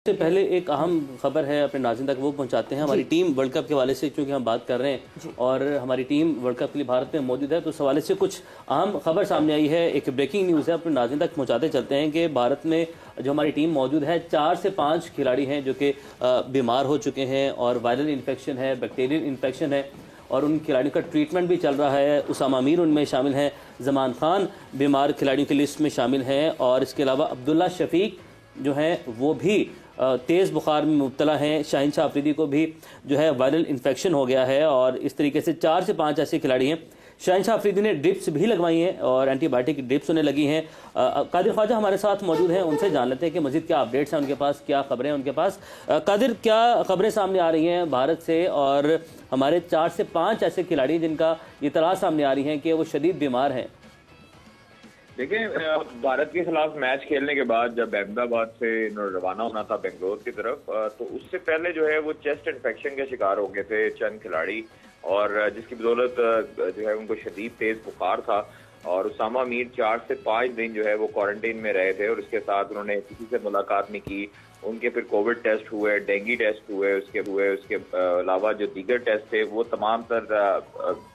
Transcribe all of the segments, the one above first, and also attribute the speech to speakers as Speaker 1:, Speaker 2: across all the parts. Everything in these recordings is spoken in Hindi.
Speaker 1: से पहले एक अहम खबर है अपने नाज़रीन तक वो पहुंचाते हैं। हमारी टीम वर्ल्ड कप के हवाले से क्योंकि हम बात कर रहे हैं और हमारी टीम वर्ल्ड कप के लिए भारत में मौजूद है, तो उस हवाले से कुछ अहम खबर सामने आई है। एक ब्रेकिंग न्यूज़ है, अपने नाज़रीन तक पहुंचाते चलते हैं कि भारत में जो हमारी टीम मौजूद है 4 से 5 खिलाड़ी हैं जो कि बीमार हो चुके हैं और वायरल इन्फेक्शन है, बैक्टीरियल इन्फेक्शन है और उन खिलाड़ियों का ट्रीटमेंट भी चल रहा है। उसामा मीर उनमें शामिल हैं, जमान खान बीमार खिलाड़ियों की लिस्ट में शामिल हैं और इसके अलावा अब्दुल्ला शफीक जो हैं वो भी तेज़ बुखार में मुब्तला हैं। शाहीन शाह अफरीदी को भी जो है वायरल इन्फेक्शन हो गया है और इस तरीके से 4 से 5 ऐसे खिलाड़ी हैं। शाहीन शाह अफरीदी ने ड्रिप्स भी लगवाई हैं और एंटीबायोटिक की ड्रिप्स उन्हें लगी हैं। कादिर ख्वाजा हमारे साथ मौजूद हैं, उनसे जान लेते हैं कि मज़ीद क्या अपडेट्स हैं उनके पास, क्या खबरें हैं उनके पास। कादिर, क्या खबरें सामने आ रही हैं भारत से और हमारे 4 से 5 ऐसे खिलाड़ी जिनका इतला सामने आ रही हैं कि वो शदीद बीमार हैं?
Speaker 2: देखिए, भारत के खिलाफ मैच खेलने के बाद जब अहमदाबाद से रवाना होना था बेंगलोर की तरफ, तो उससे पहले जो है वो चेस्ट इन्फेक्शन के शिकार हो गए थे चंद खिलाड़ी और जिसकी बदौलत जो है उनको शदीद तेज बुखार था और उसामा मीर 4 से 5 दिन जो है वो क्वारंटीन में रहे थे और उसके साथ उन्होंने किसी से मुलाकात नहीं की। उनके फिर कोविड टेस्ट हुए, डेंगू टेस्ट उसके अलावा जो दीगर टेस्ट थे वो तमाम तर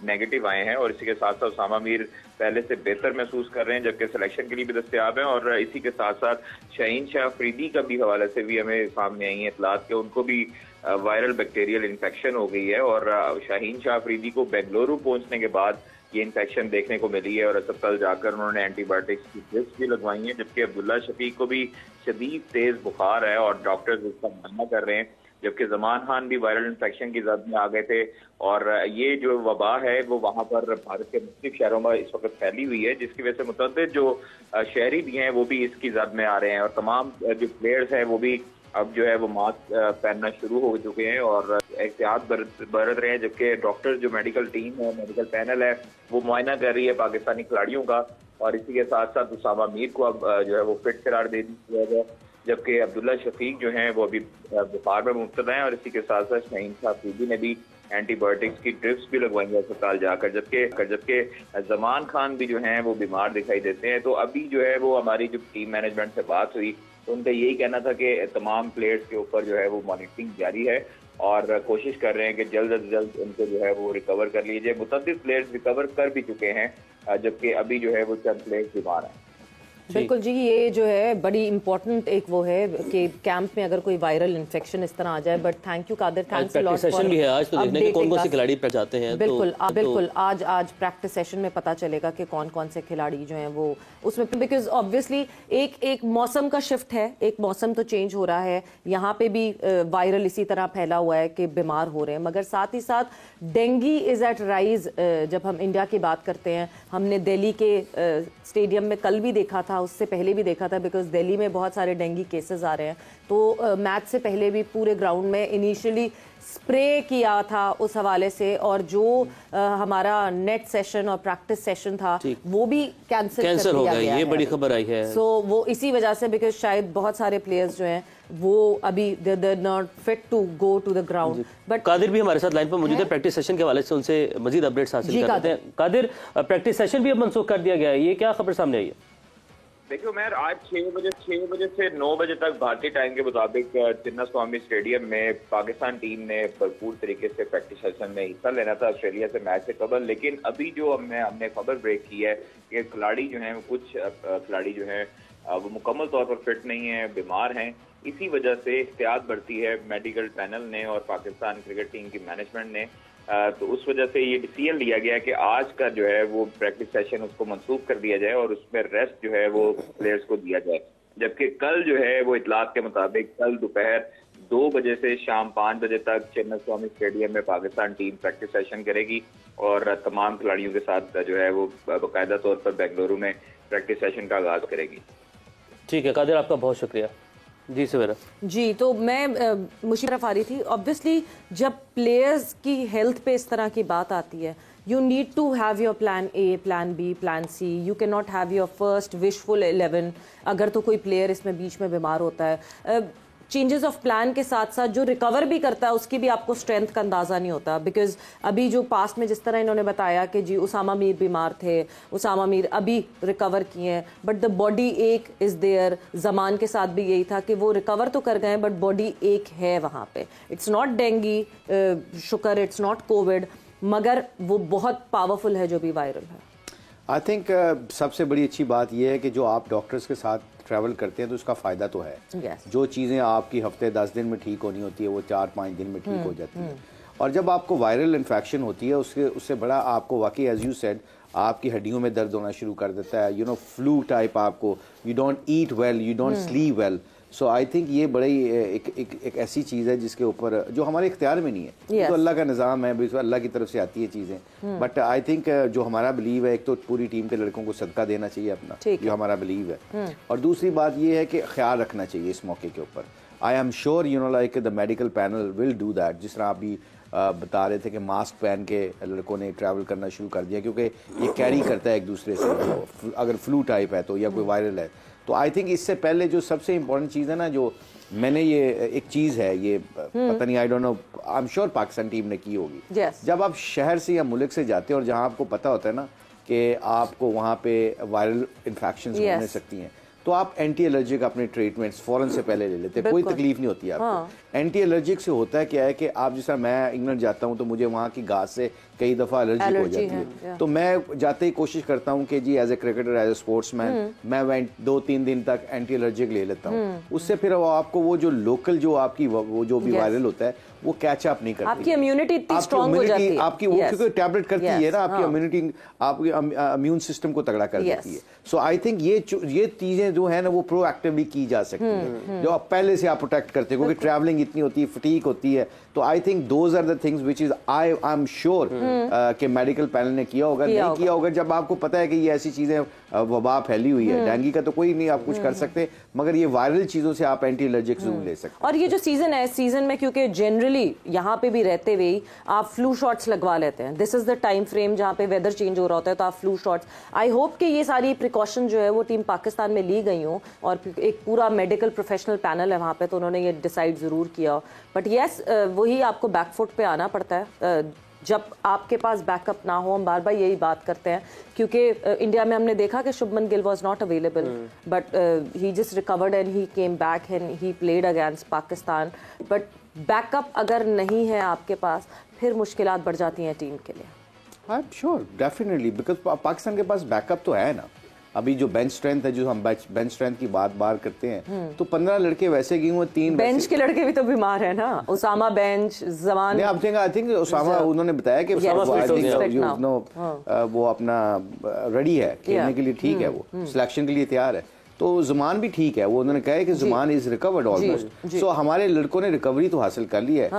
Speaker 2: नेगेटिव आए हैं और इसी के साथ साथ उसामा मीर पहले से बेहतर महसूस कर रहे हैं जबकि सिलेक्शन के लिए भी दस्तयाब हैं। और इसी के साथ साथ शाहीन शाह अफरीदी का भी हवाले से भी हमें सामने आई है इतलात के उनको भी वायरल बैक्टीरियल इन्फेक्शन हो गई है और शाहीन शाह अफरीदी को बेंगलुरु पहुंचने के बाद ये इन्फेक्शन देखने को मिली है और अस्पताल जाकर उन्होंने एंटीबायोटिक्स की ड्रिप्स भी लगवाई हैं। जबकि अब्दुल्ला शफीक को भी शदीद तेज बुखार है और डॉक्टर्स इसका मानना कर रहे हैं। जबकि जमान खान भी वायरल इन्फेक्शन की जद में आ गए थे और ये जो वबा है वो वहाँ पर भारत के मुख्तलिफ शहरों में इस वक्त फैली हुई है, जिसकी वजह से मुतअद्दिद जो शहरी भी हैं वो भी इसकी जद में आ रहे हैं और तमाम जो प्लेयर्स हैं वो भी अब जो है वो मास्क पहनना शुरू हो चुके हैं और एहतियात बरत रहे हैं। जबकि डॉक्टर जो मेडिकल टीम है, मेडिकल पैनल है, वो मुआयना कर रही है पाकिस्तानी खिलाड़ियों का और इसी के साथ साथ उसामा मीर को अब जो है वो फिट करार दे दिया गया। जबकि अब्दुल्ला शफीक जो हैं वो अभी बुखार में मुब्तला हैं और इसी के साथ साथ शाहीन शाह अफरीदी ने भी एंटीबायोटिक्स की ड्रिप्स भी लगवाई है अस्पताल जाकर। जबकि जमान खान भी जो हैं वो बीमार दिखाई देते हैं। तो अभी जो है वो हमारी जो टीम मैनेजमेंट से बात हुई तो उनका यही कहना था कि तमाम प्लेयर्स के ऊपर जो है वो मॉनिटरिंग जारी है और कोशिश कर रहे हैं कि जल्द से जल्द उनको जो है वो रिकवर कर लीजिए। मुतअद्दिद प्लेयर्स रिकवर कर भी चुके हैं जबकि अभी जो है वो चंद प्लेयर्स बीमार हैं।
Speaker 3: बिल्कुल जी, ये जो है बड़ी इंपॉर्टेंट एक वो है कि कैंप में अगर कोई वायरल इन्फेक्शन इस तरह आ जाए। But thank you Qadir, thanks a lot for
Speaker 1: session भी है आज, तो देखने के कौन कौन से खिलाड़ी जाते हैं।
Speaker 3: बिल्कुल बिल्कुल आज प्रैक्टिस सेशन में पता चलेगा कि कौन कौन से खिलाड़ी जो हैं वो उसमें, बिकॉज ऑब्वियसली एक मौसम का शिफ्ट है, एक मौसम तो चेंज हो रहा है। यहाँ पे भी वायरल इसी तरह फैला हुआ है कि बीमार हो रहे हैं, मगर साथ ही साथ डेंगू इज एट राइज। जब हम इंडिया की बात करते हैं, हमने दिल्ली के स्टेडियम में कल भी देखा था, उससे पहले भी देखा था, बिकॉज दिल्ली में बहुत सारे डेंगू केसेस आ रहे हैं। तो मैच से पहले भी पूरे ग्राउंड में इनिशियली स्प्रे किया था उस हवाले से और जो हमारा नेट सेशन और प्रैक्टिस सेशन था वो भी कैंसिल हो गया।
Speaker 1: ये बड़ी खबर आई है।
Speaker 3: सो वो इसी वजह से, बिकॉज शायद बहुत सारे प्लेयर्स जो हैं वो अभी they not fit to go to the ground. But
Speaker 1: Qadir भी हमारे साथ लाइन पर मौजूद है, प्रैक्टिस सेशन के हवाले से उनसे मजीद अपडेट्स हासिल करते हैं। कादिर, प्रैक्टिस सेशन भी अब मनसूख कर दिया गया है, ये क्या खबर सामने आई है?
Speaker 2: देखिए उमर, आज 6 बजे से 9 बजे तक भारतीय टाइम के मुताबिक चिन्नास्वामी स्टेडियम में पाकिस्तान टीम ने भरपूर तरीके से प्रैक्टिस सेशन में हिस्सा लेना था ऑस्ट्रेलिया से मैच से कबल। लेकिन अभी जो हमने खबर ब्रेक की है कि खिलाड़ी जो हैं, कुछ खिलाड़ी जो हैं वो मुकम्मल तौर पर फिट नहीं है, बीमार हैं। इसी वजह से एहतियात बरती है मेडिकल पैनल ने और पाकिस्तान क्रिकेट टीम की मैनेजमेंट ने। तो उस वजह से ये डिसीजन लिया गया कि आज का जो है वो प्रैक्टिस सेशन उसको मंसूख कर दिया जाए और उसमें रेस्ट जो है वो प्लेयर्स को दिया जाए। जबकि कल जो है वो इतलात के मुताबिक कल दोपहर 2 बजे से शाम 5 बजे तक चिन्नास्वामी स्टेडियम में पाकिस्तान टीम प्रैक्टिस सेशन करेगी और तमाम खिलाड़ियों के साथ जो है वो बाकायदा तौर पर बेंगलुरु में प्रैक्टिस सेशन का आगाज करेगी।
Speaker 1: ठीक है कादिर, आपका बहुत शुक्रिया। जी सवेरा
Speaker 3: जी, तो मैं मुझे तरफ आ रही थी। ऑब्वियसली जब प्लेयर्स की हेल्थ पे इस तरह की बात आती है, you need to have your plan A, plan B, plan C. You can not have your first wishful 11 अगर तो कोई प्लेयर इसमें बीच में बीमार होता है। चेंजेस ऑफ प्लान के साथ साथ जो रिकवर भी करता है उसकी भी आपको स्ट्रेंथ का अंदाजा नहीं होता, बिकॉज अभी जो पास्ट में जिस तरह इन्होंने बताया कि जी उसामा मीर बीमार थे, उसामा मीर अभी रिकवर किए हैं, बट द बॉडी एक इज देयर। जमान के साथ भी यही था कि वो रिकवर तो कर गए बट बॉडी एक है वहां पे। इट्स नॉट डेंगी शुक्र, इट्स नॉट कोविड, मगर वो बहुत पावरफुल है जो भी वायरल है।
Speaker 4: आई थिंक सबसे बड़ी अच्छी बात यह है कि जो आप डॉक्टर्स के साथ ट्रैवल करते हैं तो उसका फ़ायदा तो है। जो चीज़ें आपकी हफ्ते 10 दिन में ठीक होनी होती है वो 4-5 दिन में ठीक हो जाती है। और जब आपको वायरल इन्फेक्शन होती है उससे बड़ा आपको वाकई एज यू सेड आपकी हड्डियों में दर्द होना शुरू कर देता है, फ्लू टाइप आपको, you don't eat well, you don't sleep well. So I think ये बड़ी एक ऐसी चीज़ है जिसके ऊपर जो हमारे इख्तियार में नहीं है। तो अल्लाह का निज़ाम है, अल्लाह की तरफ से आती है चीज़ें। बट आई थिंक जो हमारा बिलीव है, एक तो पूरी टीम के लड़कों को सदका देना चाहिए अपना, जो हमारा बिलीव है। और दूसरी बात ये है कि ख्याल रखना चाहिए इस मौके के ऊपर। आई am sure like the medical panel will do that. जिस तरह आप भी बता रहे थे कि मास्क पहन के लड़कों ने ट्रैवल करना शुरू कर दिया, क्योंकि ये कैरी करता है एक दूसरे से, अगर फ्लू टाइप है तो या कोई वायरल है तो। आई थिंक इससे पहले जो सबसे इम्पोर्टेंट चीज़ है ना, जो मैंने ये एक चीज़ है, ये पता नहीं, I don't know, I am sure Pakistan team ने की होगी। जब आप शहर से या मुल्क से जाते हैं और जहाँ आपको पता होता है ना कि आपको वहाँ पे वायरल इन्फेक्शन होने सकती हैं, तो आप एंटी एलर्जिक अपने ट्रीटमेंट्स फौरन से पहले ले लेते हैं, कोई तकलीफ नहीं होती आपको। एंटी एलर्जिक से होता है क्या है कि आप जैसा मैं इंग्लैंड जाता हूँ तो मुझे वहाँ की घास से कई दफ़ा एलर्जी हो जाती है। तो मैं जाते ही कोशिश करता हूँ कि जी as a cricketer, as a sportsman, मैं 2-3 दिन तक एंटी एलर्जिक ले लेता हूँ। उससे फिर आपको वो जो लोकल जो आपकी वो जो भी वायरल होता है वो कैच अप नहीं करती,
Speaker 3: आपकी इम्यूनिटी इतनी स्ट्रांग हो जाती है,
Speaker 4: आपकी वो क्योंकि टैबलेट करती है ना, आपकी इम्यूनिटी, आपके इम्यून सिस्टम को तगड़ा कर देती है। सो आई थिंक ये चीजें जो है ना वो प्रोएक्टिवली की जा सकती है, जो आप पहले से आप प्रोटेक्ट करते हो, क्योंकि ट्रैवलिंग इतनी होती है, फटीग होती है। तो I think those are the things which is I am sure कि मेडिकल पैनल ने किया होगा। नहीं किया होगा, जब आपको पता है कि ये ऐसी चीजें वबा फैली हुई है, डेंगू का तो कोई नहीं आप कुछ कर सकते, मगर ये वायरल चीजों से आप एंटी एलर्जिक जरूर ले सकते।
Speaker 3: और ये जो सीजन है, सीजन में क्योंकि जनरली यहाँ पे भी रहते हुए आप फ्लू शॉट्स लगवा लेते हैं, this is the time frame जहाँ पे वेदर चेंज हो रहा होता है, तो आप फ्लू शॉट्स, आई होप कि ये सारी प्रिकॉशन जो है वो टीम पाकिस्तान में ली गई हो, और एक पूरा मेडिकल प्रोफेशनल पैनल है वहाँ पे, तो उन्होंने ये डिसाइड जरूर किया। बट येस, वही आपको बैकफुट पे आना पड़ता है जब आपके पास बैकअप ना हो। हम बार बार यही बात करते हैं, क्योंकि इंडिया में हमने देखा कि Shubman Gill was not available, but he just recovered and he came back and he played against Pakistan. But backup अगर नहीं है आपके पास, फिर मुश्किलात बढ़ जाती हैं टीम के लिए।
Speaker 4: आई am sure definitely, because Pakistan के पास बैकअप तो है ना। अभी जो बेंच स्ट्रेंथ है, जो हम बेंच स्ट्रेंथ की बार करते हैं, तो 15 लड़के वैसे गए हुए, 3
Speaker 3: बेंच के लड़के भी तो बीमार है ना, Usama bench, Zaman,
Speaker 4: I think Usama, उन्होंने बताया कि वो अपना रेडी है खेलने के लिए, ठीक है, वो सिलेक्शन के लिए तैयार है। तो जुमान भी ठीक है, वो उन्होंने कहा है कि जुमान इज रिकवर्ड ऑलमोस्ट। सो हमारे लड़कों ने रिकवरी तो हासिल कर ली है।